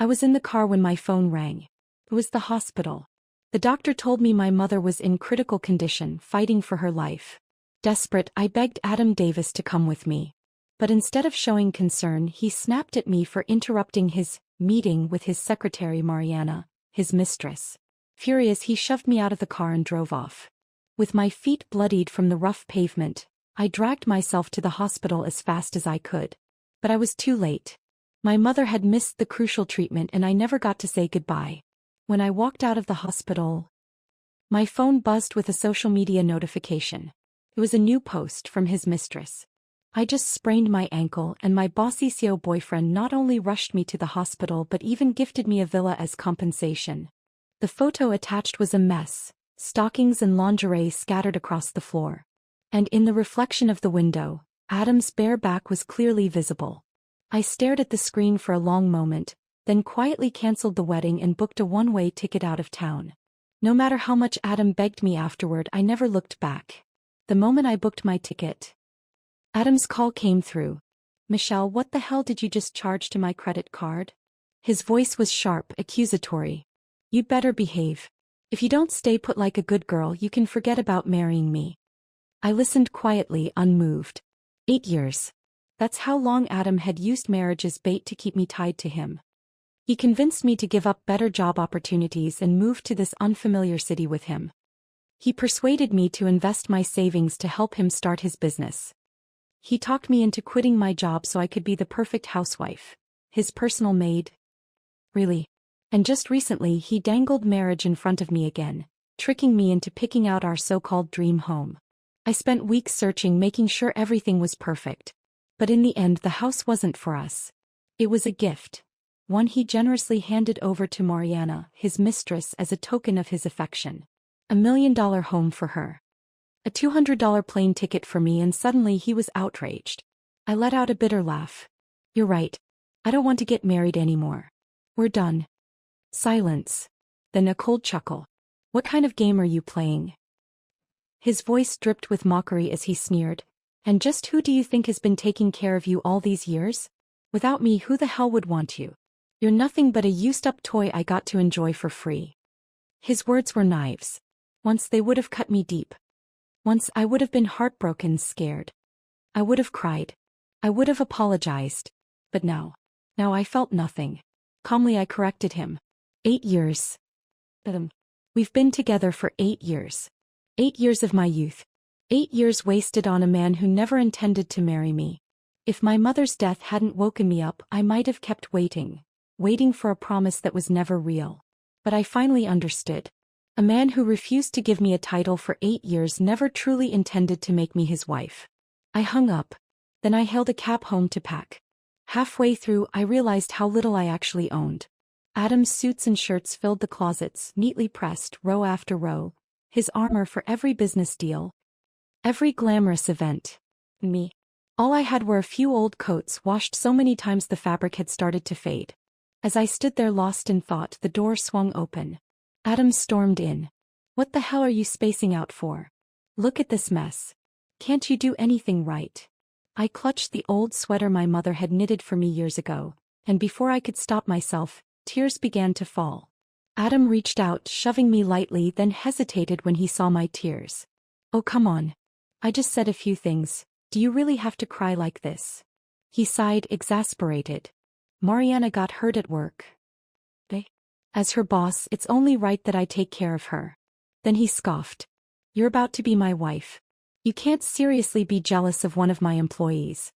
I was in the car when my phone rang. It was the hospital. The doctor told me my mother was in critical condition, fighting for her life. Desperate, I begged Adam Davis to come with me. But instead of showing concern, he snapped at me for interrupting his meeting with his secretary Mariana, his mistress. Furious, he shoved me out of the car and drove off. With my feet bloodied from the rough pavement, I dragged myself to the hospital as fast as I could. But I was too late. My mother had missed the crucial treatment and I never got to say goodbye. When I walked out of the hospital, my phone buzzed with a social media notification. It was a new post from his mistress. I just sprained my ankle and my bossy CEO boyfriend not only rushed me to the hospital but even gifted me a villa as compensation. The photo attached was a mess, stockings and lingerie scattered across the floor. And in the reflection of the window, Adam's bare back was clearly visible. I stared at the screen for a long moment, then quietly canceled the wedding and booked a one-way ticket out of town. No matter how much Adam begged me afterward, I never looked back. The moment I booked my ticket, Adam's call came through. "Michelle, what the hell did you just charge to my credit card?" His voice was sharp, accusatory. "You'd better behave. If you don't stay put like a good girl, you can forget about marrying me." I listened quietly, unmoved. 8 years. That's how long Adam had used marriage as bait to keep me tied to him. He convinced me to give up better job opportunities and move to this unfamiliar city with him. He persuaded me to invest my savings to help him start his business. He talked me into quitting my job so I could be the perfect housewife, his personal maid. Really. And just recently he dangled marriage in front of me again, tricking me into picking out our so-called dream home. I spent weeks searching, making sure everything was perfect. But in the end the house wasn't for us. It was a gift. One he generously handed over to Mariana, his mistress, as a token of his affection. $1 million home for her. A $200 plane ticket for me, and suddenly he was outraged. I let out a bitter laugh. "You're right. I don't want to get married anymore. We're done." Silence. Then a cold chuckle. "What kind of game are you playing?" His voice dripped with mockery as he sneered. "And just who do you think has been taking care of you all these years? Without me, who the hell would want you? You're nothing but a used-up toy I got to enjoy for free." His words were knives. Once they would have cut me deep. Once I would have been heartbroken, scared. I would have cried. I would have apologized. But now I felt nothing. Calmly I corrected him. 8 years. We've been together for 8 years. 8 years of my youth. 8 years wasted on a man who never intended to marry me. If my mother's death hadn't woken me up, I might have kept waiting for a promise that was never real. But I finally understood. A man who refused to give me a title for 8 years never truly intended to make me his wife. I hung up. Then I hailed a cab home to pack. Halfway through, I realized how little I actually owned. Adam's suits and shirts filled the closets, neatly pressed, row after row. His armor for every business deal. Every glamorous event. Me. All I had were a few old coats washed so many times the fabric had started to fade. As I stood there lost in thought, the door swung open. Adam stormed in. "What the hell are you spacing out for? Look at this mess. Can't you do anything right?" I clutched the old sweater my mother had knitted for me years ago, and before I could stop myself, tears began to fall. Adam reached out, shoving me lightly, then hesitated when he saw my tears. "Oh, come on. I just said a few things. Do you really have to cry like this?" He sighed, exasperated. "Mariana got hurt at work. As her boss, it's only right that I take care of her." Then he scoffed. "You're about to be my wife. You can't seriously be jealous of one of my employees."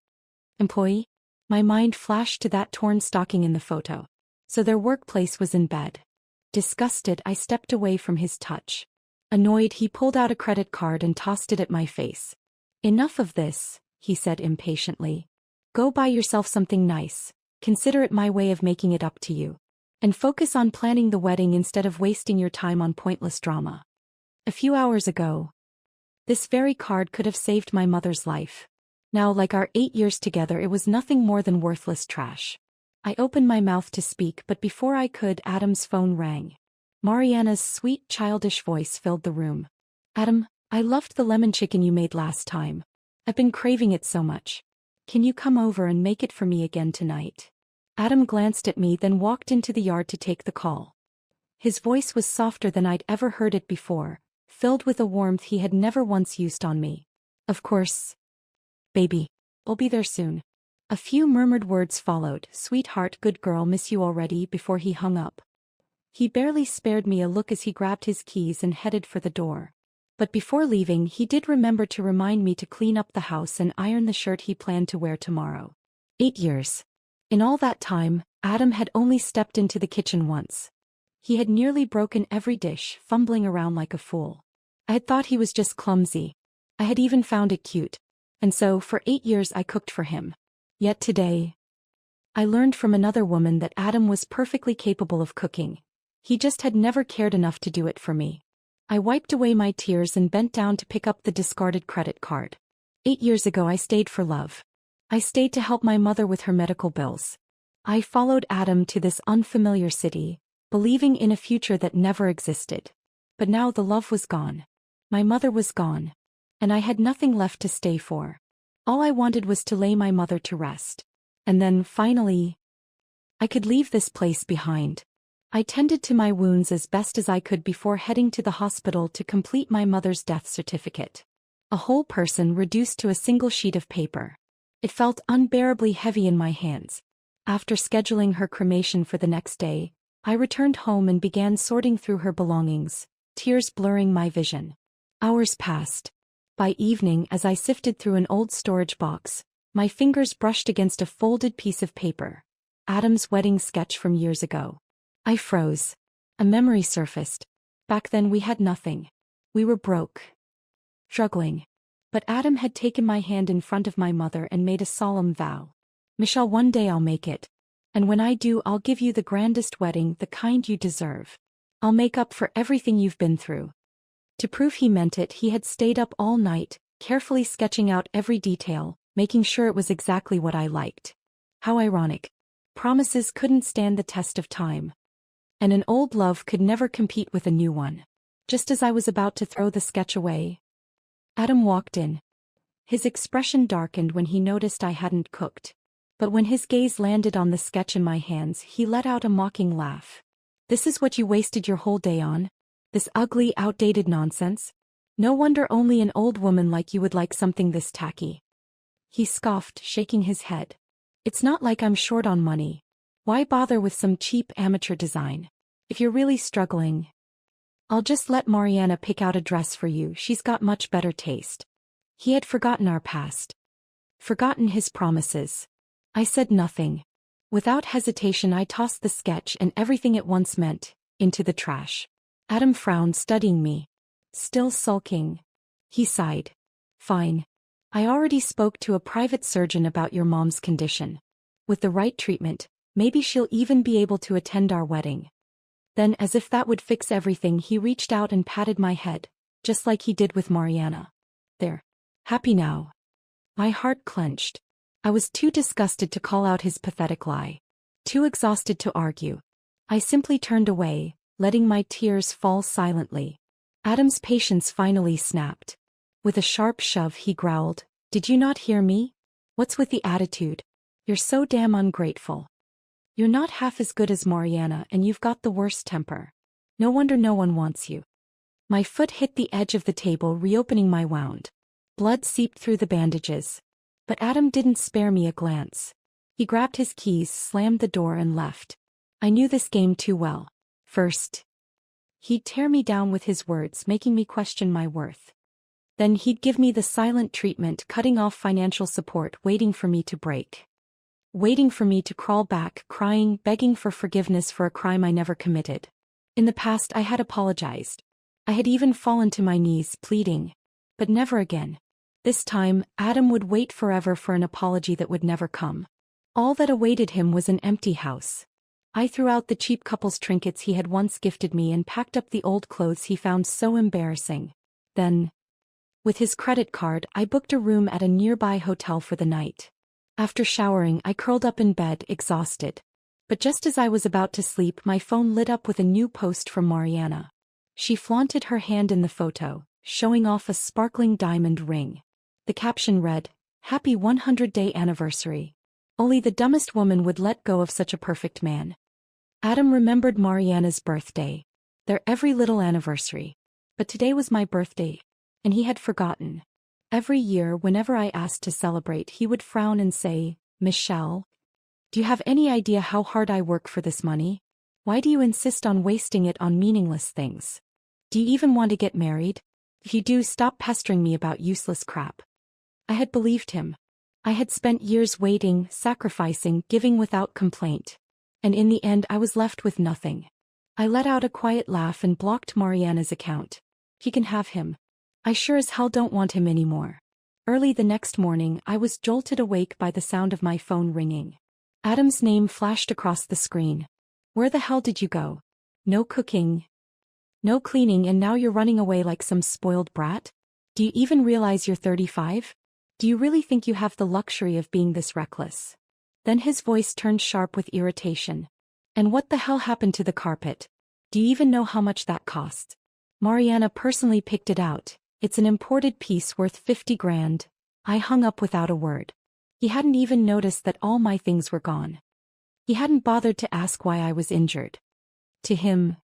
Employee? My mind flashed to that torn stocking in the photo. So their workplace was in bed. Disgusted, I stepped away from his touch. Annoyed, he pulled out a credit card and tossed it at my face. "Enough of this," he said impatiently. "Go buy yourself something nice. Consider it my way of making it up to you. And focus on planning the wedding instead of wasting your time on pointless drama." A few hours ago, this very card could have saved my mother's life. Now, like our 8 years together, it was nothing more than worthless trash. I opened my mouth to speak, but before I could, Adam's phone rang. Mariana's sweet, childish voice filled the room. "Adam, I loved the lemon chicken you made last time. I've been craving it so much. Can you come over and make it for me again tonight?" Adam glanced at me, then walked into the yard to take the call. His voice was softer than I'd ever heard it before, filled with a warmth he had never once used on me. "Of course, baby. I'll be there soon." A few murmured words followed, "Sweetheart, good girl, miss you already," before he hung up. He barely spared me a look as he grabbed his keys and headed for the door. But before leaving, he did remember to remind me to clean up the house and iron the shirt he planned to wear tomorrow. 8 years. In all that time, Adam had only stepped into the kitchen once. He had nearly broken every dish, fumbling around like a fool. I had thought he was just clumsy. I had even found it cute. And so, for 8 years I cooked for him. Yet today, I learned from another woman that Adam was perfectly capable of cooking. He just had never cared enough to do it for me. I wiped away my tears and bent down to pick up the discarded credit card. 8 years ago I stayed for love. I stayed to help my mother with her medical bills. I followed Adam to this unfamiliar city, believing in a future that never existed. But now the love was gone. My mother was gone. And I had nothing left to stay for. All I wanted was to lay my mother to rest. And then, finally, I could leave this place behind. I tended to my wounds as best as I could before heading to the hospital to complete my mother's death certificate. A whole person reduced to a single sheet of paper. It felt unbearably heavy in my hands. After scheduling her cremation for the next day, I returned home and began sorting through her belongings, tears blurring my vision. Hours passed. By evening, as I sifted through an old storage box, my fingers brushed against a folded piece of paper. Adam's wedding sketch from years ago. I froze. A memory surfaced. Back then we had nothing. We were broke. Struggling. But Adam had taken my hand in front of my mother and made a solemn vow. "Michelle, one day I'll make it. And when I do, I'll give you the grandest wedding, the kind you deserve. I'll make up for everything you've been through." To prove he meant it, he had stayed up all night, carefully sketching out every detail, making sure it was exactly what I liked. How ironic. Promises couldn't stand the test of time. And an old love could never compete with a new one. Just as I was about to throw the sketch away, Adam walked in. His expression darkened when he noticed I hadn't cooked. But when his gaze landed on the sketch in my hands, he let out a mocking laugh. "This is what you wasted your whole day on? This ugly, outdated nonsense? No wonder only an old woman like you would like something this tacky." He scoffed, shaking his head. "It's not like I'm short on money. Why bother with some cheap amateur design? If you're really struggling, I'll just let Mariana pick out a dress for you. She's got much better taste." He had forgotten our past. Forgotten his promises. I said nothing. Without hesitation I tossed the sketch and everything it once meant into the trash. Adam frowned, studying me. Still sulking. He sighed. "Fine. I already spoke to a private surgeon about your mom's condition. With the right treatment, maybe she'll even be able to attend our wedding." Then, as if that would fix everything, he reached out and patted my head, just like he did with Mariana. "There. Happy now." My heart clenched. I was too disgusted to call out his pathetic lie. Too exhausted to argue. I simply turned away, letting my tears fall silently. Adam's patience finally snapped. With a sharp shove he growled, "Did you not hear me? What's with the attitude? You're so damn ungrateful. You're not half as good as Mariana and you've got the worst temper. No wonder no one wants you." My foot hit the edge of the table, reopening my wound. Blood seeped through the bandages. But Adam didn't spare me a glance. He grabbed his keys, slammed the door and left. I knew this game too well. First, he'd tear me down with his words, making me question my worth. Then he'd give me the silent treatment, cutting off financial support, waiting for me to break. Waiting for me to crawl back, crying, begging for forgiveness for a crime I never committed. In the past I had apologized. I had even fallen to my knees, pleading. But never again. This time, Adam would wait forever for an apology that would never come. All that awaited him was an empty house. I threw out the cheap couple's trinkets he had once gifted me and packed up the old clothes he found so embarrassing. Then, with his credit card, I booked a room at a nearby hotel for the night. After showering, I curled up in bed, exhausted. But just as I was about to sleep, my phone lit up with a new post from Mariana. She flaunted her hand in the photo, showing off a sparkling diamond ring. The caption read, "Happy 100-day anniversary." Only the dumbest woman would let go of such a perfect man. Adam remembered Mariana's birthday. Their every little anniversary. But today was my birthday. And he had forgotten. Every year, whenever I asked to celebrate, he would frown and say, "Michelle, do you have any idea how hard I work for this money? Why do you insist on wasting it on meaningless things? Do you even want to get married? If you do, stop pestering me about useless crap." I had believed him. I had spent years waiting, sacrificing, giving without complaint. And in the end I was left with nothing. I let out a quiet laugh and blocked Mariana's account. He can have him. I sure as hell don't want him anymore. Early the next morning I was jolted awake by the sound of my phone ringing. Adam's name flashed across the screen. "Where the hell did you go? No cooking. No cleaning, and now you're running away like some spoiled brat? Do you even realize you're 35? Do you really think you have the luxury of being this reckless?" Then his voice turned sharp with irritation. "And what the hell happened to the carpet? Do you even know how much that cost? Mariana personally picked it out. It's an imported piece worth 50 grand. I hung up without a word. He hadn't even noticed that all my things were gone. He hadn't bothered to ask why I was injured. To him,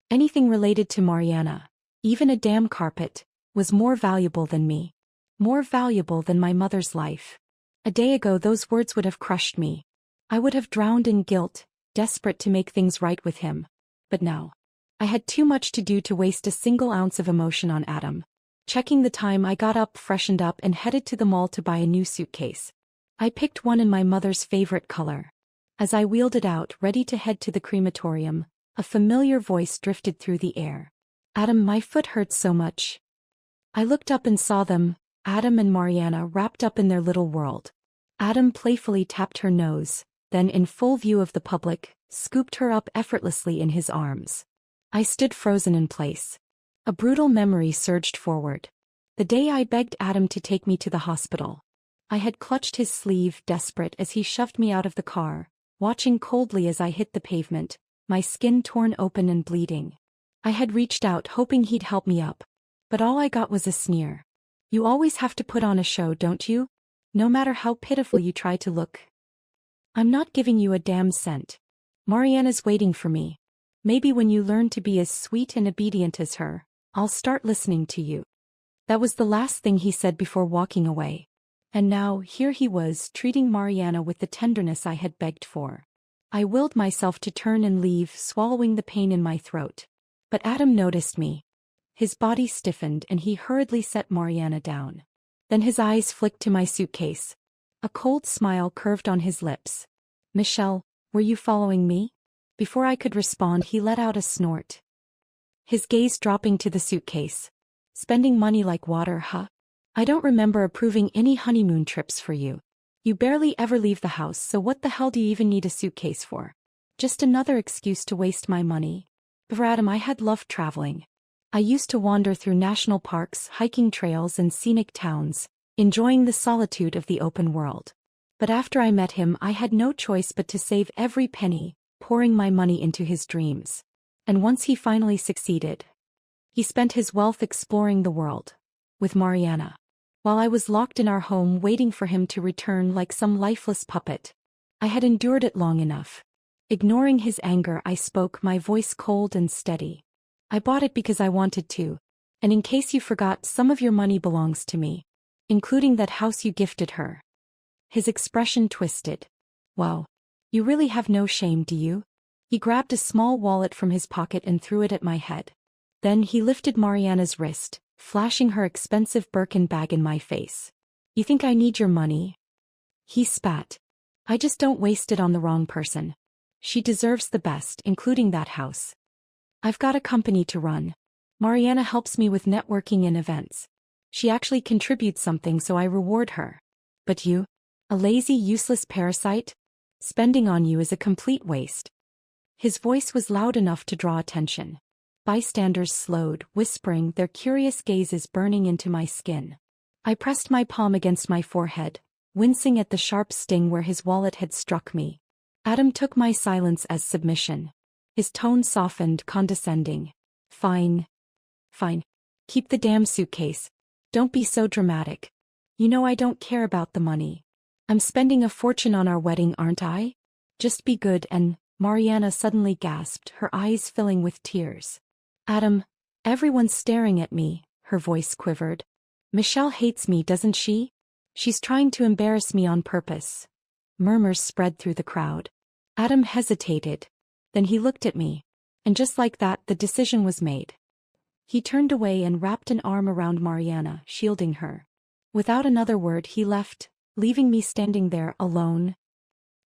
anything related to Mariana, even a damn carpet, was more valuable than me. More valuable than my mother's life. A day ago those words would have crushed me. I would have drowned in guilt, desperate to make things right with him. But now, I had too much to do to waste a single ounce of emotion on Adam. Checking the time, I got up, freshened up, and headed to the mall to buy a new suitcase. I picked one in my mother's favorite color. As I wheeled it out, ready to head to the crematorium, a familiar voice drifted through the air. "Adam, my foot hurts so much." I looked up and saw them, Adam and Mariana, wrapped up in their little world. Adam playfully tapped her nose, then in full view of the public, scooped her up effortlessly in his arms. I stood frozen in place. A brutal memory surged forward. The day I begged Adam to take me to the hospital. I had clutched his sleeve, desperate, as he shoved me out of the car, watching coldly as I hit the pavement, my skin torn open and bleeding. I had reached out, hoping he'd help me up. But all I got was a sneer. "You always have to put on a show, don't you? No matter how pitiful you try to look. I'm not giving you a damn cent. Mariana's waiting for me. Maybe when you learn to be as sweet and obedient as her, I'll start listening to you." That was the last thing he said before walking away. And now, here he was, treating Mariana with the tenderness I had begged for. I willed myself to turn and leave, swallowing the pain in my throat. But Adam noticed me. His body stiffened and he hurriedly set Mariana down. Then his eyes flicked to my suitcase. A cold smile curved on his lips. "Michelle, were you following me?" Before I could respond, he let out a snort. His gaze dropping to the suitcase. "Spending money like water, huh? I don't remember approving any honeymoon trips for you. You barely ever leave the house, so what the hell do you even need a suitcase for? Just another excuse to waste my money." But Adam, I had loved traveling. I used to wander through national parks, hiking trails, and scenic towns, enjoying the solitude of the open world. But after I met him, I had no choice but to save every penny, pouring my money into his dreams. And once he finally succeeded, he spent his wealth exploring the world. With Mariana. While I was locked in our home waiting for him to return like some lifeless puppet. I had endured it long enough. Ignoring his anger, I spoke, my voice cold and steady. "I bought it because I wanted to. And in case you forgot, some of your money belongs to me. Including that house you gifted her." His expression twisted. "Wow. You really have no shame, do you?" He grabbed a small wallet from his pocket and threw it at my head. Then he lifted Mariana's wrist, flashing her expensive Birkin bag in my face. "You think I need your money?" He spat. "I just don't waste it on the wrong person. She deserves the best, including that house. I've got a company to run. Mariana helps me with networking and events. She actually contributes something, so I reward her. But you? A lazy, useless parasite? Spending on you is a complete waste." His voice was loud enough to draw attention. Bystanders slowed, whispering, their curious gazes burning into my skin. I pressed my palm against my forehead, wincing at the sharp sting where his wallet had struck me. Adam took my silence as submission. His tone softened, condescending. "Fine. Fine. Keep the damn suitcase. Don't be so dramatic. You know I don't care about the money. I'm spending a fortune on our wedding, aren't I? Just be good and, Mariana suddenly gasped, her eyes filling with tears. Adam, everyone's staring at me, her voice quivered. Michelle hates me, doesn't she? She's trying to embarrass me on purpose. Murmurs spread through the crowd. Adam hesitated. Then he looked at me. And just like that, the decision was made. He turned away and wrapped an arm around Mariana, shielding her. Without another word he left, leaving me standing there alone,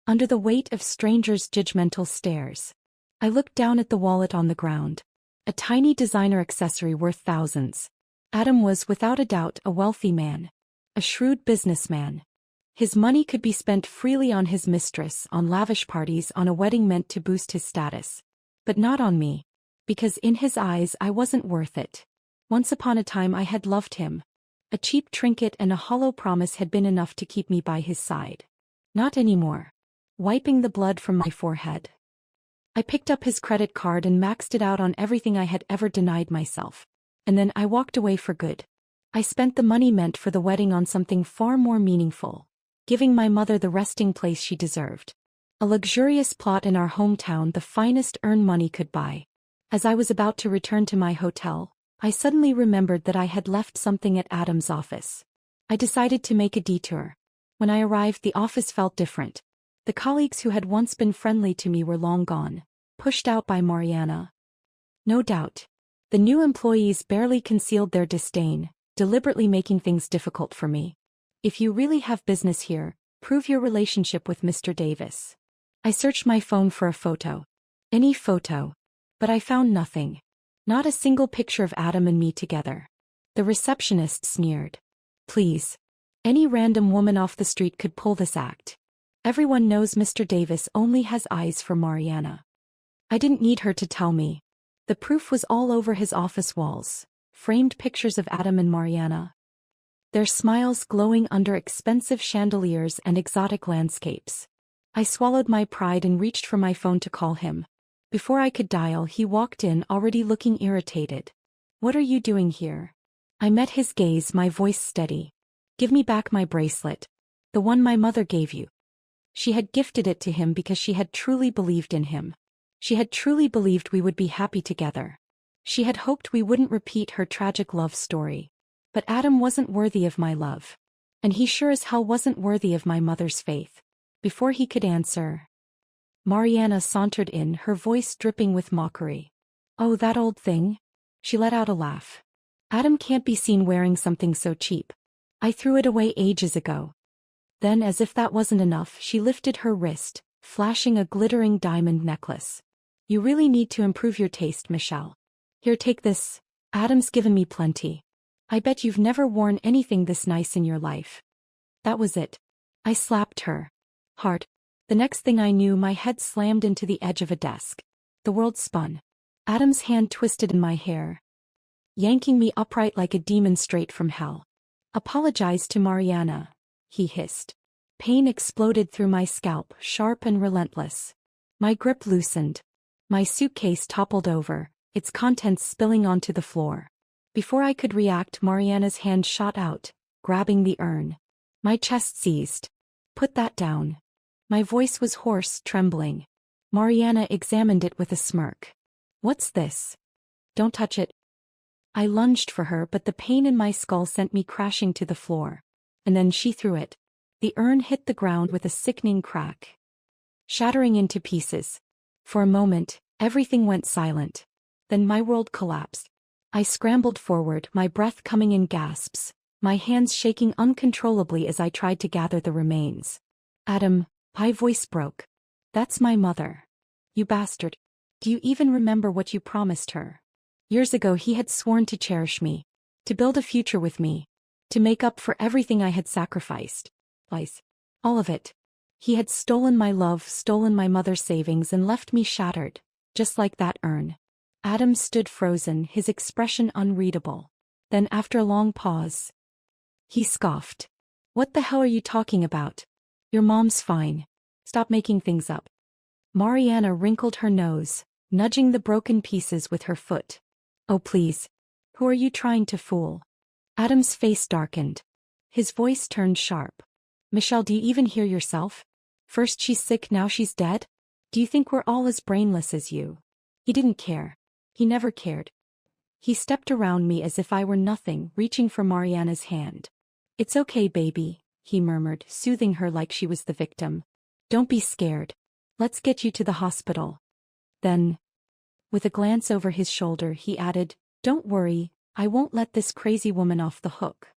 under the weight of strangers' judgmental stares. I looked down at the wallet on the ground. A tiny designer accessory worth thousands. Adam was without a doubt a wealthy man. A shrewd businessman. His money could be spent freely on his mistress, on lavish parties, on a wedding meant to boost his status. But not on me. Because in his eyes I wasn't worth it. Once upon a time I had loved him. A cheap trinket and a hollow promise had been enough to keep me by his side. Not anymore. Wiping the blood from my forehead, I picked up his credit card and maxed it out on everything I had ever denied myself. And then I walked away for good. I spent the money meant for the wedding on something far more meaningful, giving my mother the resting place she deserved. A luxurious plot in our hometown, the finest earned money could buy. As I was about to return to my hotel, I suddenly remembered that I had left something at Adam's office. I decided to make a detour. When I arrived, the office felt different. The colleagues who had once been friendly to me were long gone, pushed out by Mariana. No doubt. The new employees barely concealed their disdain, deliberately making things difficult for me. If you really have business here, prove your relationship with Mr. Davis. I searched my phone for a photo. Any photo. But I found nothing. Not a single picture of Adam and me together. The receptionist sneered. Please. Any random woman off the street could pull this act. Everyone knows Mr. Davis only has eyes for Mariana. I didn't need her to tell me. The proof was all over his office walls. Framed pictures of Adam and Mariana. Their smiles glowing under expensive chandeliers and exotic landscapes. I swallowed my pride and reached for my phone to call him. Before I could dial, he walked in, already looking irritated. What are you doing here? I met his gaze, my voice steady. Give me back my bracelet. The one my mother gave you. She had gifted it to him because she had truly believed in him. She had truly believed we would be happy together. She had hoped we wouldn't repeat her tragic love story. But Adam wasn't worthy of my love. And he sure as hell wasn't worthy of my mother's faith. Before he could answer, Mariana sauntered in, her voice dripping with mockery. Oh, that old thing? She let out a laugh. Adam can't be seen wearing something so cheap. I threw it away ages ago. Then, as if that wasn't enough, she lifted her wrist, flashing a glittering diamond necklace. You really need to improve your taste, Michelle. Here, take this. Adam's given me plenty. I bet you've never worn anything this nice in your life. That was it. I slapped her. Hard. The next thing I knew, my head slammed into the edge of a desk. The world spun. Adam's hand twisted in my hair, yanking me upright like a demon straight from hell. Apologize to Mariana, he hissed. Pain exploded through my scalp, sharp and relentless. My grip loosened. My suitcase toppled over, its contents spilling onto the floor. Before I could react, Mariana's hand shot out, grabbing the urn. My chest seized. Put that down. My voice was hoarse, trembling. Mariana examined it with a smirk. What's this? Don't touch it. I lunged for her, but the pain in my skull sent me crashing to the floor. And then she threw it. The urn hit the ground with a sickening crack, shattering into pieces. For a moment, everything went silent. Then my world collapsed. I scrambled forward, my breath coming in gasps, my hands shaking uncontrollably as I tried to gather the remains. Adam, my voice broke. That's my mother. You bastard. Do you even remember what you promised her? Years ago he had sworn to cherish me, to build a future with me, to make up for everything I had sacrificed. All of it. He had stolen my love, stolen my mother's savings, and left me shattered, just like that urn. Adam stood frozen, his expression unreadable. Then, after a long pause, he scoffed. What the hell are you talking about? Your mom's fine. Stop making things up. Mariana wrinkled her nose, nudging the broken pieces with her foot. Oh please. Who are you trying to fool? Adam's face darkened. His voice turned sharp. Michelle, do you even hear yourself? First she's sick, now she's dead? Do you think we're all as brainless as you? He didn't care. He never cared. He stepped around me as if I were nothing, reaching for Mariana's hand. It's okay, baby, he murmured, soothing her like she was the victim. Don't be scared. Let's get you to the hospital. Then, with a glance over his shoulder, he added, don't worry, I won't let this crazy woman off the hook.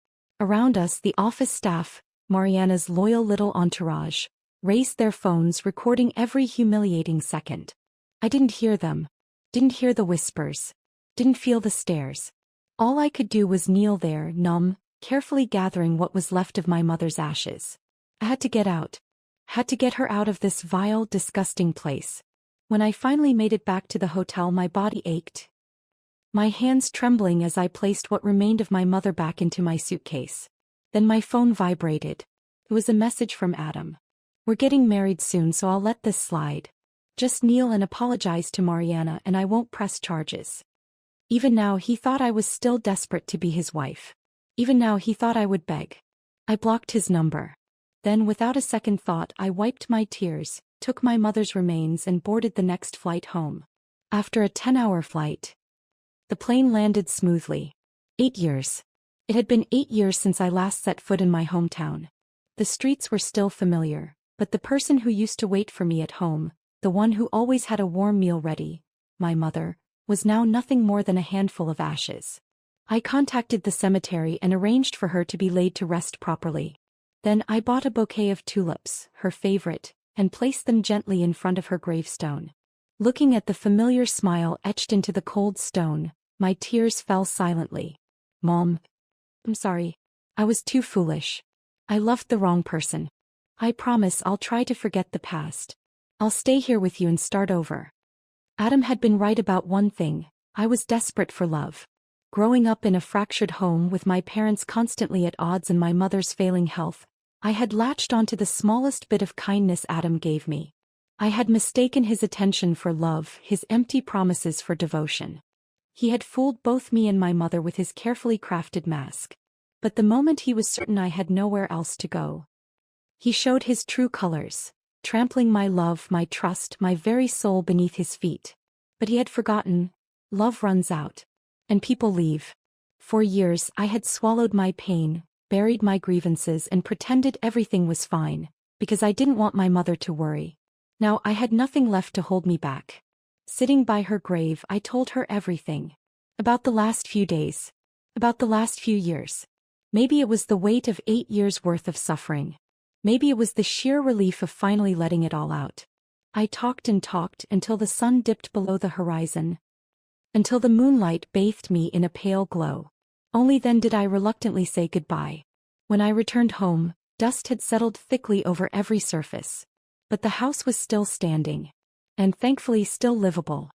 Around us, the office staff, Mariana's loyal little entourage, raised their phones, recording every humiliating second. I didn't hear them. Didn't hear the whispers. Didn't feel the stares. All I could do was kneel there, numb, carefully gathering what was left of my mother's ashes. I had to get out. Had to get her out of this vile, disgusting place. When I finally made it back to the hotel, my body ached, my hands trembling as I placed what remained of my mother back into my suitcase. Then my phone vibrated. It was a message from Adam. We're getting married soon, so I'll let this slide. Just kneel and apologize to Mariana and I won't press charges. Even now he thought I was still desperate to be his wife. Even now he thought I would beg. I blocked his number. Then without a second thought I wiped my tears, took my mother's remains and boarded the next flight home. After a 10-hour flight, the plane landed smoothly. 8 years. It had been 8 years since I last set foot in my hometown. The streets were still familiar, but the person who used to wait for me at home, the one who always had a warm meal ready, my mother, was now nothing more than a handful of ashes. I contacted the cemetery and arranged for her to be laid to rest properly. Then I bought a bouquet of tulips, her favorite, and placed them gently in front of her gravestone. Looking at the familiar smile etched into the cold stone, my tears fell silently. Mom, I'm sorry. I was too foolish. I loved the wrong person. I promise I'll try to forget the past. I'll stay here with you and start over. Adam had been right about one thing. I was desperate for love. Growing up in a fractured home with my parents constantly at odds and my mother's failing health, I had latched onto the smallest bit of kindness Adam gave me. I had mistaken his attention for love, his empty promises for devotion. He had fooled both me and my mother with his carefully crafted mask. But the moment he was certain I had nowhere else to go, he showed his true colors, trampling my love, my trust, my very soul beneath his feet. But he had forgotten. Love runs out. And people leave. For years I had swallowed my pain, buried my grievances and pretended everything was fine, because I didn't want my mother to worry. Now I had nothing left to hold me back. Sitting by her grave I told her everything. About the last few days. About the last few years. Maybe it was the weight of 8 years' worth of suffering. Maybe it was the sheer relief of finally letting it all out. I talked and talked until the sun dipped below the horizon. Until the moonlight bathed me in a pale glow. Only then did I reluctantly say goodbye. When I returned home, dust had settled thickly over every surface. But the house was still standing. And thankfully still livable.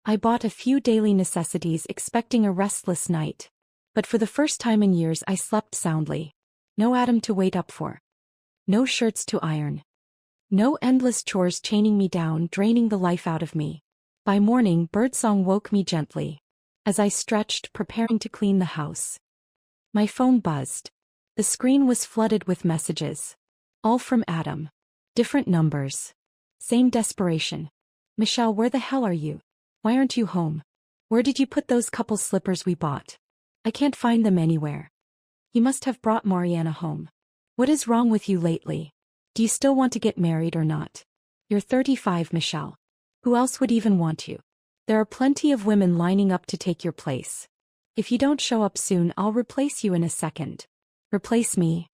I bought a few daily necessities expecting a restless night. But for the first time in years I slept soundly. No Adam to wait up for. No shirts to iron. No endless chores chaining me down, draining the life out of me. By morning, birdsong woke me gently. As I stretched, preparing to clean the house, my phone buzzed. The screen was flooded with messages. All from Adam. Different numbers. Same desperation. Michelle, where the hell are you? Why aren't you home? Where did you put those couple slippers we bought? I can't find them anywhere. You must have brought Mariana home. What is wrong with you lately? Do you still want to get married or not? You're 35, Michelle. Who else would even want you? There are plenty of women lining up to take your place. If you don't show up soon, I'll replace you in a second. Replace me?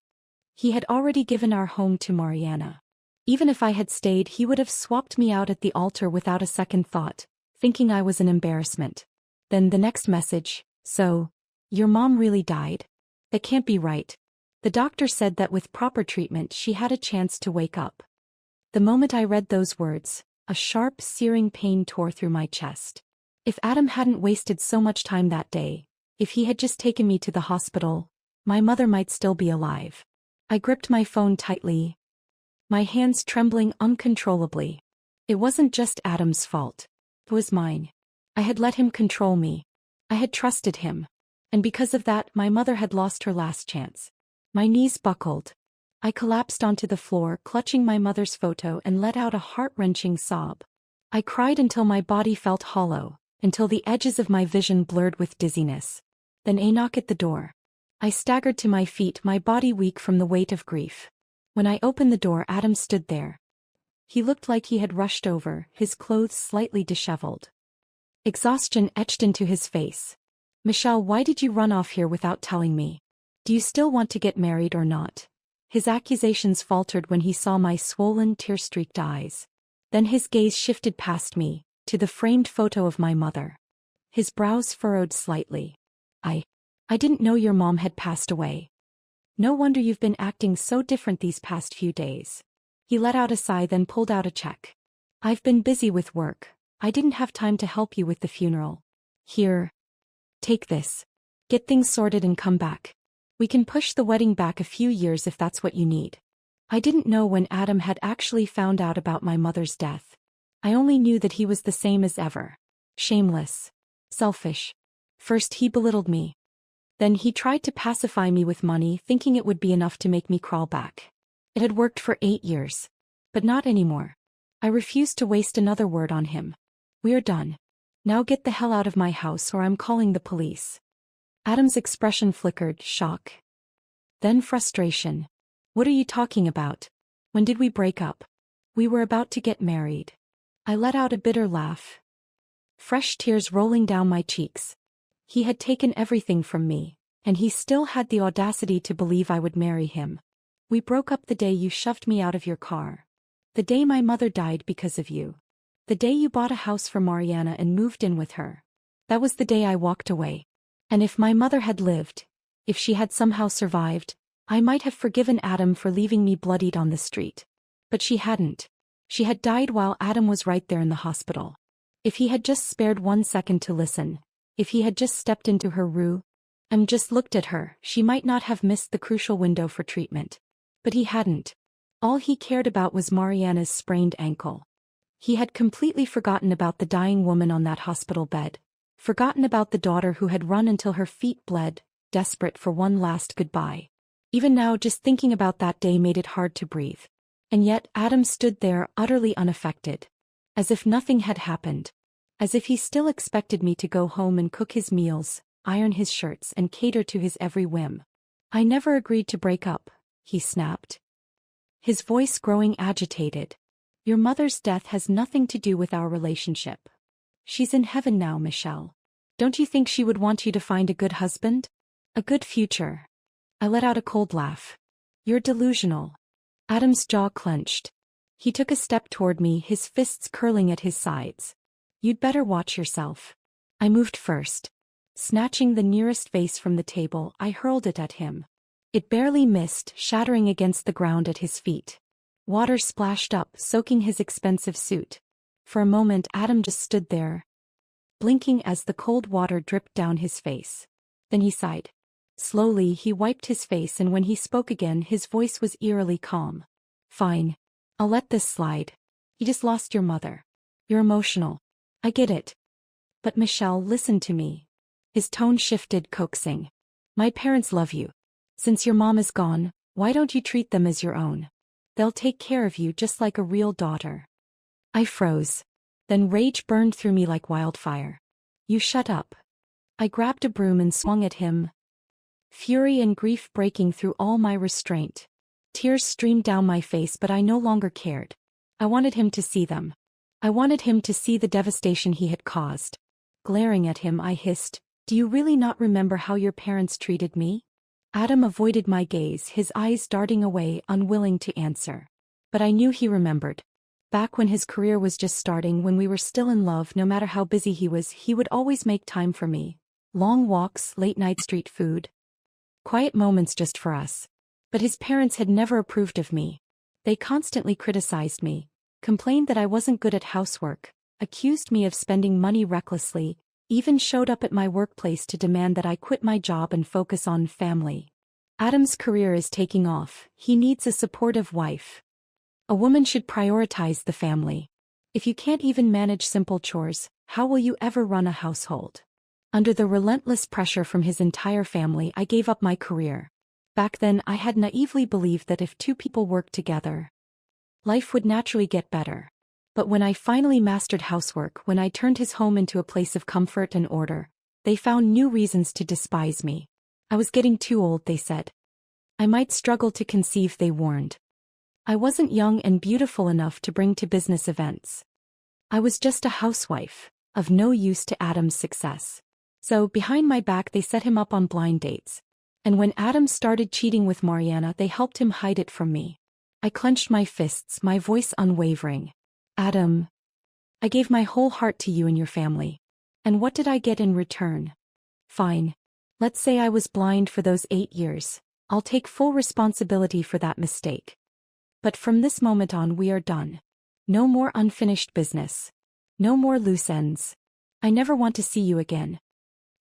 He had already given our home to Mariana. Even if I had stayed, he would have swapped me out at the altar without a second thought, thinking I was an embarrassment. Then the next message, so, your mom really died? That can't be right. The doctor said that with proper treatment she had a chance to wake up. The moment I read those words, a sharp, searing pain tore through my chest. If Adam hadn't wasted so much time that day, if he had just taken me to the hospital, my mother might still be alive. I gripped my phone tightly, my hands trembling uncontrollably. It wasn't just Adam's fault. It was mine. I had let him control me. I had trusted him. And because of that, my mother had lost her last chance. My knees buckled. I collapsed onto the floor, clutching my mother's photo, and let out a heart-wrenching sob. I cried until my body felt hollow, until the edges of my vision blurred with dizziness. Then a knock at the door. I staggered to my feet, my body weak from the weight of grief. When I opened the door, Adam stood there. He looked like he had rushed over, his clothes slightly disheveled. Exhaustion etched into his face. "Michelle, why did you run off here without telling me? Do you still want to get married or not?" His accusations faltered when he saw my swollen, tear-streaked eyes. Then his gaze shifted past me, to the framed photo of my mother. His brows furrowed slightly. I didn't know your mom had passed away. No wonder you've been acting so different these past few days. He let out a sigh, then pulled out a check. "I've been busy with work. I didn't have time to help you with the funeral. Here. Take this. Get things sorted and come back. We can push the wedding back a few years if that's what you need." I didn't know when Adam had actually found out about my mother's death. I only knew that he was the same as ever. Shameless. Selfish. First he belittled me. Then he tried to pacify me with money, thinking it would be enough to make me crawl back. It had worked for 8 years. But not anymore. I refused to waste another word on him. "We're done. Now get the hell out of my house or I'm calling the police." Adam's expression flickered, shock. Then frustration. "What are you talking about? When did we break up? We were about to get married." I let out a bitter laugh. Fresh tears rolling down my cheeks. He had taken everything from me, and he still had the audacity to believe I would marry him. "We broke up the day you shoved me out of your car. The day my mother died because of you. The day you bought a house for Mariana and moved in with her. That was the day I walked away. And if my mother had lived, if she had somehow survived, I might have forgiven Adam for leaving me bloodied on the street. But she hadn't. She had died while Adam was right there in the hospital. If he had just spared 1 second to listen, if he had just stepped into her room and just looked at her, she might not have missed the crucial window for treatment. But he hadn't. All he cared about was Mariana's sprained ankle. He had completely forgotten about the dying woman on that hospital bed, forgotten about the daughter who had run until her feet bled, desperate for one last goodbye. Even now, just thinking about that day made it hard to breathe. And yet Adam stood there, utterly unaffected. As if nothing had happened. As if he still expected me to go home and cook his meals, iron his shirts, and cater to his every whim. "I never agreed to break up," he snapped. His voice growing agitated. "Your mother's death has nothing to do with our relationship. She's in heaven now, Michelle. Don't you think she would want you to find a good husband? A good future?" I let out a cold laugh. "You're delusional." Adam's jaw clenched. He took a step toward me, his fists curling at his sides. "You'd better watch yourself." I moved first. Snatching the nearest vase from the table, I hurled it at him. It barely missed, shattering against the ground at his feet. Water splashed up, soaking his expensive suit. For a moment Adam just stood there, blinking as the cold water dripped down his face. Then he sighed. Slowly he wiped his face, and when he spoke again his voice was eerily calm. "Fine. I'll let this slide. You just lost your mother. You're emotional. I get it. But Michelle, listen to me." His tone shifted, coaxing. "My parents love you. Since your mom is gone, why don't you treat them as your own? They'll take care of you just like a real daughter." I froze. Then rage burned through me like wildfire. "You shut up." I grabbed a broom and swung at him, fury and grief breaking through all my restraint. Tears streamed down my face, but I no longer cared. I wanted him to see them. I wanted him to see the devastation he had caused. Glaring at him, I hissed, "Do you really not remember how your parents treated me?" Adam avoided my gaze, his eyes darting away, unwilling to answer. But I knew he remembered. Back when his career was just starting, when we were still in love, no matter how busy he was, he would always make time for me. Long walks, late-night street food. Quiet moments just for us. But his parents had never approved of me. They constantly criticized me, complained that I wasn't good at housework, accused me of spending money recklessly, even showed up at my workplace to demand that I quit my job and focus on family. Adam's career is taking off. He needs a supportive wife. A woman should prioritize the family. If you can't even manage simple chores, how will you ever run a household? Under the relentless pressure from his entire family, I gave up my career. Back then I had naively believed that if two people worked together, life would naturally get better. But when I finally mastered housework, when I turned his home into a place of comfort and order, they found new reasons to despise me. I was getting too old, they said. I might struggle to conceive, they warned. I wasn't young and beautiful enough to bring to business events. I was just a housewife, of no use to Adam's success. So, behind my back they set him up on blind dates. And when Adam started cheating with Mariana, they helped him hide it from me. I clenched my fists, my voice unwavering. Adam, I gave my whole heart to you and your family. And what did I get in return? Fine. Let's say I was blind for those 8 years. I'll take full responsibility for that mistake. But from this moment on, we are done. No more unfinished business. No more loose ends. I never want to see you again.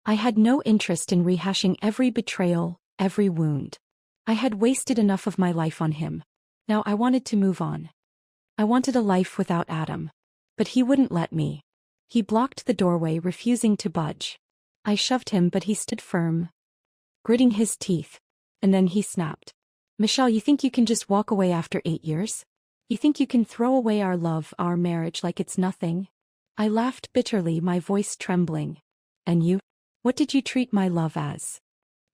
I had no interest in rehashing every betrayal, every wound. I had wasted enough of my life on him. Now I wanted to move on. I wanted a life without Adam. But he wouldn't let me. He blocked the doorway, refusing to budge. I shoved him, but he stood firm, gritting his teeth. And then he snapped. Michelle, you think you can just walk away after 8 years? You think you can throw away our love, our marriage, like it's nothing? I laughed bitterly, my voice trembling. And you? What did you treat my love as?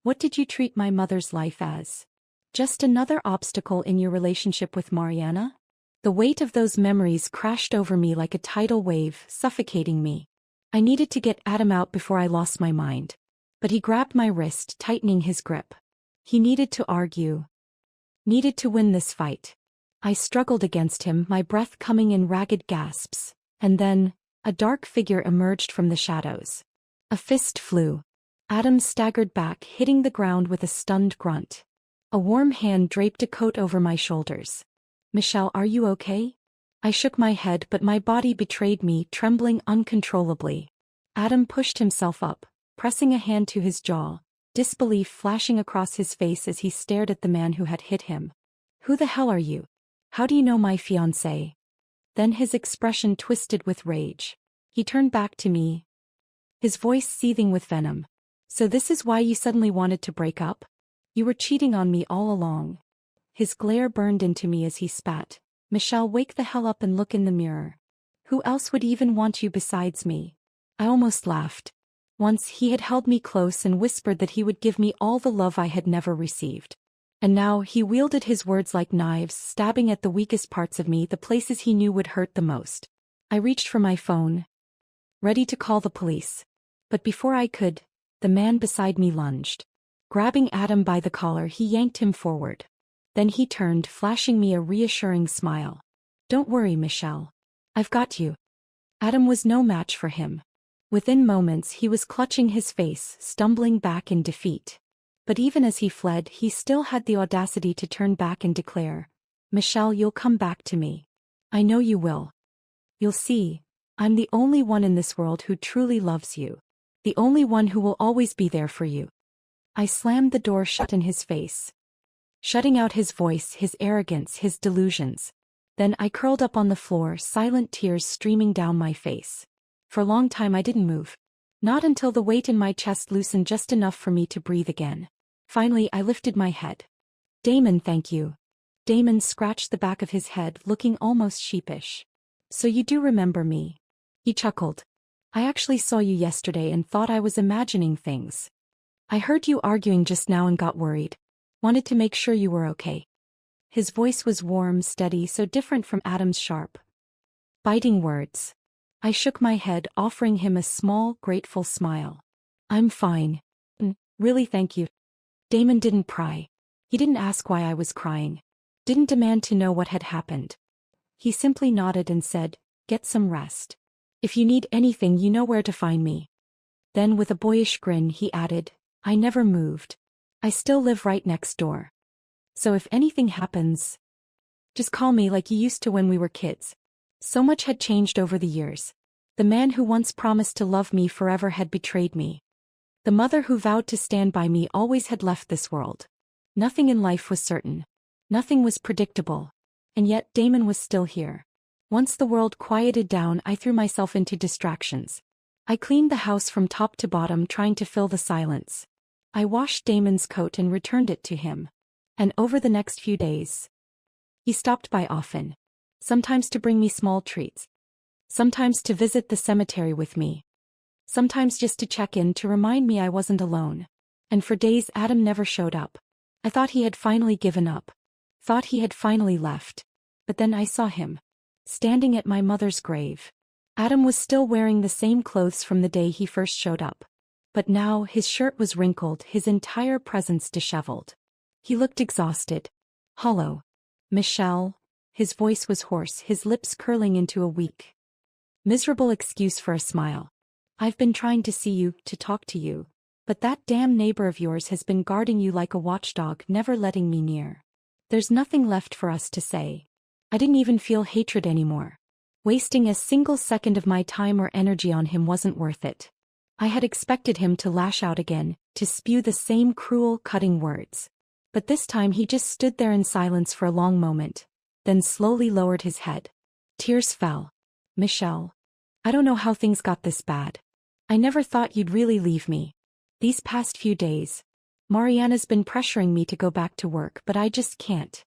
What did you treat my mother's life as? Just another obstacle in your relationship with Mariana? The weight of those memories crashed over me like a tidal wave, suffocating me. I needed to get Adam out before I lost my mind. But he grabbed my wrist, tightening his grip. He needed to argue. Needed to win this fight. I struggled against him, my breath coming in ragged gasps. And then, a dark figure emerged from the shadows. A fist flew. Adam staggered back, hitting the ground with a stunned grunt. A warm hand draped a coat over my shoulders. Michelle, are you okay? I shook my head, but my body betrayed me, trembling uncontrollably. Adam pushed himself up, pressing a hand to his jaw, disbelief flashing across his face as he stared at the man who had hit him. Who the hell are you? How do you know my fiancé? Then his expression twisted with rage. He turned back to me, his voice seething with venom. So this is why you suddenly wanted to break up? You were cheating on me all along. His glare burned into me as he spat. Michelle, wake the hell up and look in the mirror. Who else would even want you besides me? I almost laughed. Once he had held me close and whispered that he would give me all the love I had never received. And now he wielded his words like knives, stabbing at the weakest parts of me, the places he knew would hurt the most. I reached for my phone, ready to call the police. But before I could, the man beside me lunged. Grabbing Adam by the collar, he yanked him forward. Then he turned, flashing me a reassuring smile. Don't worry, Michelle. I've got you. Adam was no match for him. Within moments he was clutching his face, stumbling back in defeat. But even as he fled, he still had the audacity to turn back and declare, Michelle, you'll come back to me. I know you will. You'll see, I'm the only one in this world who truly loves you. The only one who will always be there for you. I slammed the door shut in his face, shutting out his voice, his arrogance, his delusions. Then I curled up on the floor, silent tears streaming down my face. For a long time I didn't move. Not until the weight in my chest loosened just enough for me to breathe again. Finally I lifted my head. Damon, thank you. Damon scratched the back of his head, looking almost sheepish. So you do remember me? He chuckled. I actually saw you yesterday and thought I was imagining things. I heard you arguing just now and got worried. Wanted to make sure you were okay. His voice was warm, steady, so different from Adam's sharp, biting words. I shook my head, offering him a small, grateful smile. I'm fine. Really, thank you. Damon didn't pry. He didn't ask why I was crying. Didn't demand to know what had happened. He simply nodded and said, get some rest. If you need anything, you know where to find me. Then with a boyish grin he added, I never moved. I still live right next door. So if anything happens, just call me like you used to when we were kids. So much had changed over the years. The man who once promised to love me forever had betrayed me. The mother who vowed to stand by me always had left this world. Nothing in life was certain. Nothing was predictable. And yet Damon was still here. Once the world quieted down, I threw myself into distractions. I cleaned the house from top to bottom, trying to fill the silence. I washed Damon's coat and returned it to him. And over the next few days, he stopped by often. Sometimes to bring me small treats. Sometimes to visit the cemetery with me. Sometimes just to check in to remind me I wasn't alone. And for days Adam never showed up. I thought he had finally given up. Thought he had finally left. But then I saw him. Standing at my mother's grave. Adam was still wearing the same clothes from the day he first showed up. But now his shirt was wrinkled, his entire presence disheveled. He looked exhausted. Hollow. Michelle. His voice was hoarse, his lips curling into a weak, miserable excuse for a smile. I've been trying to see you, to talk to you. But that damn neighbor of yours has been guarding you like a watchdog, never letting me near. There's nothing left for us to say. I didn't even feel hatred anymore. Wasting a single second of my time or energy on him wasn't worth it. I had expected him to lash out again, to spew the same cruel, cutting words. But this time he just stood there in silence for a long moment, then slowly lowered his head. Tears fell. Michelle. I don't know how things got this bad. I never thought you'd really leave me. These past few days, Mariana's been pressuring me to go back to work, but I just can't.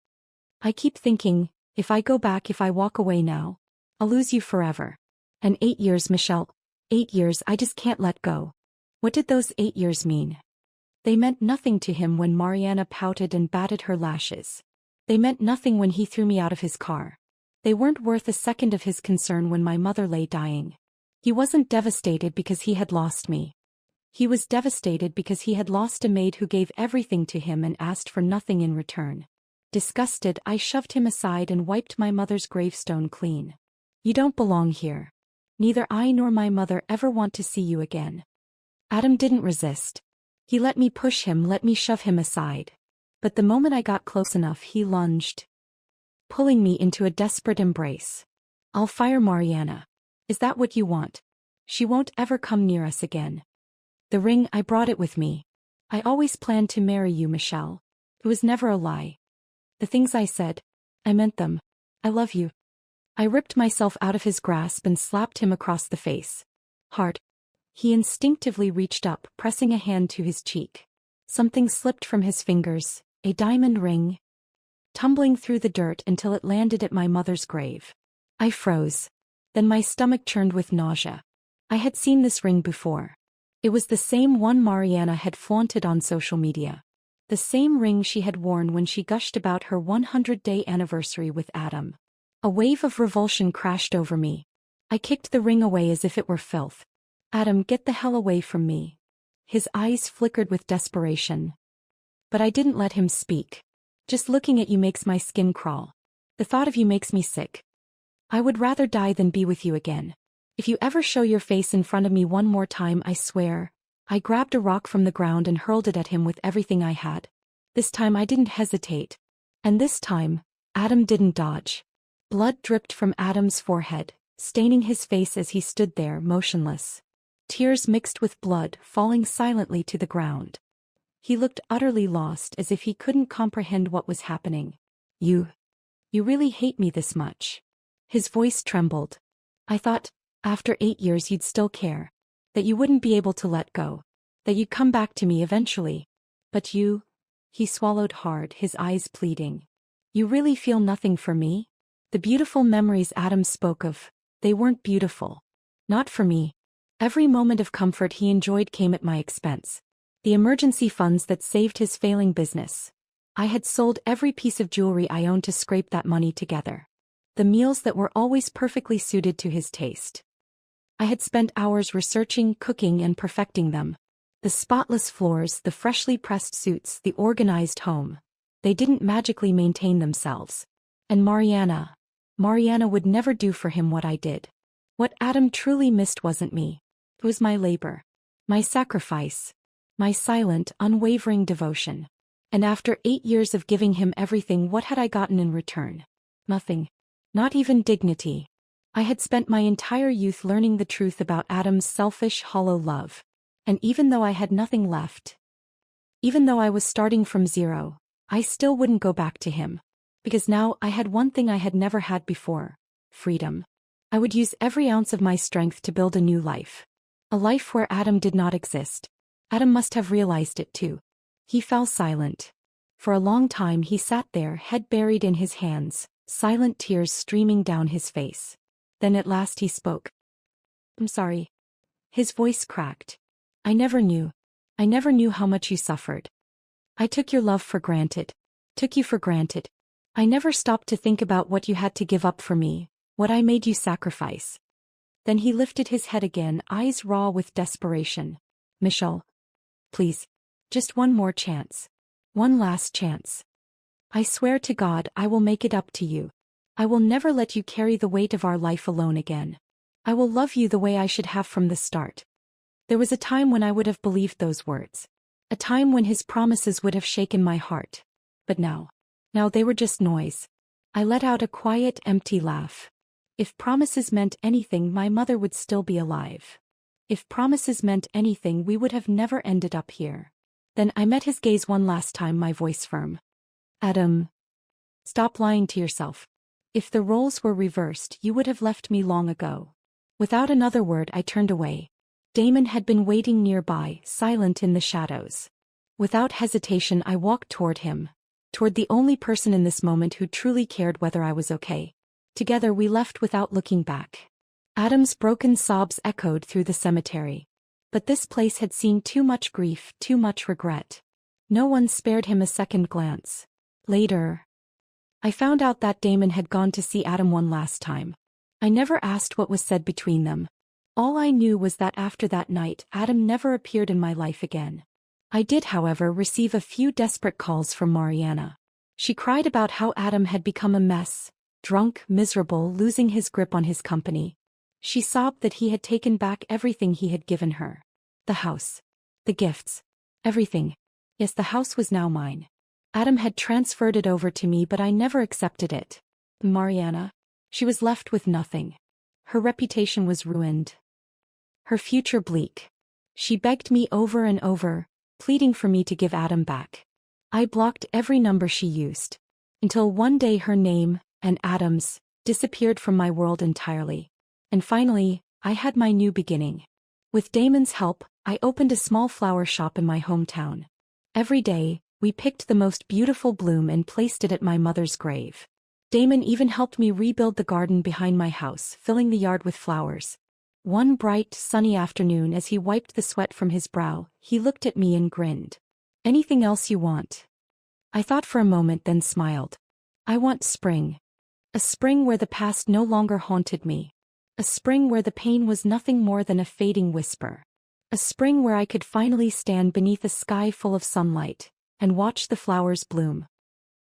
I keep thinking, if I go back, if I walk away now, I'll lose you forever. And 8 years, Michelle. 8 years, I just can't let go. What did those 8 years mean? They meant nothing to him when Mariana pouted and batted her lashes. They meant nothing when he threw me out of his car. They weren't worth a second of his concern when my mother lay dying. He wasn't devastated because he had lost me. He was devastated because he had lost a maid who gave everything to him and asked for nothing in return. Disgusted, I shoved him aside and wiped my mother's gravestone clean. You don't belong here. Neither I nor my mother ever want to see you again. Adam didn't resist. He let me push him, let me shove him aside. But the moment I got close enough, he lunged, pulling me into a desperate embrace. I'll fire Mariana. Is that what you want? She won't ever come near us again. The ring, I brought it with me. I always planned to marry you, Michelle. It was never a lie. The things I said, I meant them. I love you. I ripped myself out of his grasp and slapped him across the face. Hard. He instinctively reached up, pressing a hand to his cheek. Something slipped from his fingers, a diamond ring, tumbling through the dirt until it landed at my mother's grave. I froze. Then my stomach churned with nausea. I had seen this ring before. It was the same one Mariana had flaunted on social media. The same ring she had worn when she gushed about her 100-day anniversary with Adam. A wave of revulsion crashed over me. I kicked the ring away as if it were filth. Adam, get the hell away from me. His eyes flickered with desperation. But I didn't let him speak. Just looking at you makes my skin crawl. The thought of you makes me sick. I would rather die than be with you again. If you ever show your face in front of me one more time, I swear. I grabbed a rock from the ground and hurled it at him with everything I had. This time I didn't hesitate. And this time, Adam didn't dodge. Blood dripped from Adam's forehead, staining his face as he stood there, motionless. Tears mixed with blood falling silently to the ground. He looked utterly lost, as if he couldn't comprehend what was happening. You really hate me this much? His voice trembled. I thought, after 8 years you'd still care. That you wouldn't be able to let go. That you'd come back to me eventually. But you... He swallowed hard, his eyes pleading. You really feel nothing for me? The beautiful memories Adam spoke of, they weren't beautiful. Not for me. Every moment of comfort he enjoyed came at my expense. The emergency funds that saved his failing business. I had sold every piece of jewelry I owned to scrape that money together. The meals that were always perfectly suited to his taste. I had spent hours researching, cooking, and perfecting them. The spotless floors, the freshly pressed suits, the organized home. They didn't magically maintain themselves. And Mariana would never do for him what I did. What Adam truly missed wasn't me. It was my labor. My sacrifice. My silent, unwavering devotion. And after 8 years of giving him everything, what had I gotten in return? Nothing. Not even dignity. I had spent my entire youth learning the truth about Adam's selfish, hollow love. And even though I had nothing left, even though I was starting from zero, I still wouldn't go back to him. Because now I had one thing I had never had before: freedom. I would use every ounce of my strength to build a new life. A life where Adam did not exist. Adam must have realized it too. He fell silent. For a long time he sat there, head buried in his hands, silent tears streaming down his face. Then at last he spoke. "I'm sorry." His voice cracked. I never knew how much you suffered. I took your love for granted. Took you for granted. I never stopped to think about what you had to give up for me, what I made you sacrifice." Then he lifted his head again, eyes raw with desperation. "Michelle. Please. Just one more chance. One last chance. I swear to God I will make it up to you. I will never let you carry the weight of our life alone again. I will love you the way I should have from the start." There was a time when I would have believed those words. A time when his promises would have shaken my heart. But now they were just noise. I let out a quiet, empty laugh. If promises meant anything, my mother would still be alive. If promises meant anything, we would have never ended up here. Then I met his gaze one last time, my voice firm. "Adam. Stop lying to yourself. If the roles were reversed, you would have left me long ago." Without another word I turned away. Damon had been waiting nearby, silent in the shadows. Without hesitation I walked toward him. Toward the only person in this moment who truly cared whether I was okay. Together we left without looking back. Adam's broken sobs echoed through the cemetery. But this place had seen too much grief, too much regret. No one spared him a second glance. Later, I found out that Damon had gone to see Adam one last time. I never asked what was said between them. All I knew was that after that night, Adam never appeared in my life again. I did, however, receive a few desperate calls from Mariana. She cried about how Adam had become a mess, drunk, miserable, losing his grip on his company. She sobbed that he had taken back everything he had given her. The house. The gifts. Everything. Yes, the house was now mine. Adam had transferred it over to me, but I never accepted it. Mariana. She was left with nothing. Her reputation was ruined. Her future bleak. She begged me over and over, pleading for me to give Adam back. I blocked every number she used. Until one day her name, and Adam's, disappeared from my world entirely. And finally, I had my new beginning. With Damon's help, I opened a small flower shop in my hometown. Every day, we picked the most beautiful bloom and placed it at my mother's grave. Damon even helped me rebuild the garden behind my house, filling the yard with flowers. One bright, sunny afternoon, as he wiped the sweat from his brow, he looked at me and grinned. "Anything else you want?" I thought for a moment, then smiled. "I want spring. A spring where the past no longer haunted me. A spring where the pain was nothing more than a fading whisper. A spring where I could finally stand beneath a sky full of sunlight and watch the flowers bloom."